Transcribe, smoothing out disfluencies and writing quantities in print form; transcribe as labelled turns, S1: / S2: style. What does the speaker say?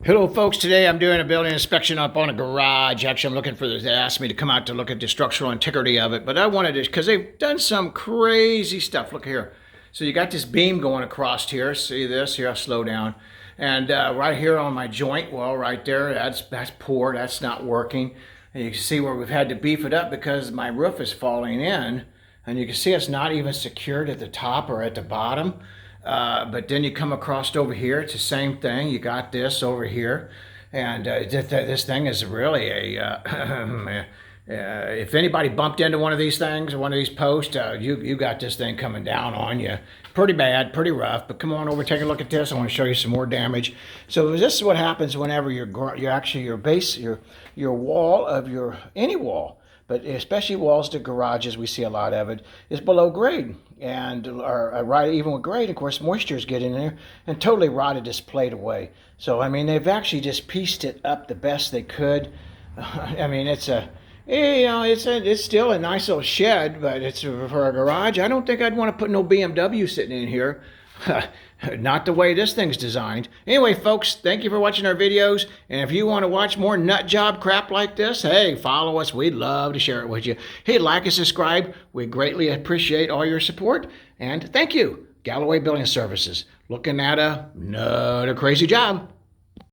S1: Hello folks, today I'm doing a building inspection up on a garage. Actually, I'm looking for this. They asked me to come out to look at the structural integrity of it, but I wanted to, because they've done some crazy stuff. Look here. So you got this beam going across here. See this? Here, I'll slow down. And right here on my joint, well, right there, that's poor. That's not working. And you can see where we've had to beef it up because my roof is falling in. And you can see it's not even secured at the top or at the bottom. But then you come across over here, it's the same thing. You got this over here, and this thing is really a. If anybody bumped into one of these things, or one of these posts, you got this thing coming down on you. Pretty bad, pretty rough. But come on over, take a look at this. I want to show you some more damage. So this is what happens whenever your base, your wall of any wall, but especially walls to garages, we see a lot of it, is below grade. And right, even with grade, of course, moistures get in there and totally rotted this plate away. So, I mean, they've actually just pieced it up the best they could. I mean, it's still a nice little shed, but it's for a garage. I don't think I'd want to put no BMW sitting in here. Not the way this thing's designed. Anyway, folks, thank you for watching our videos. And if you want to watch more nut job crap like this, hey, follow us. We'd love to share it with you. Hey, like and subscribe. We greatly appreciate all your support. And thank you. Galloway Building Services. Looking at another crazy job.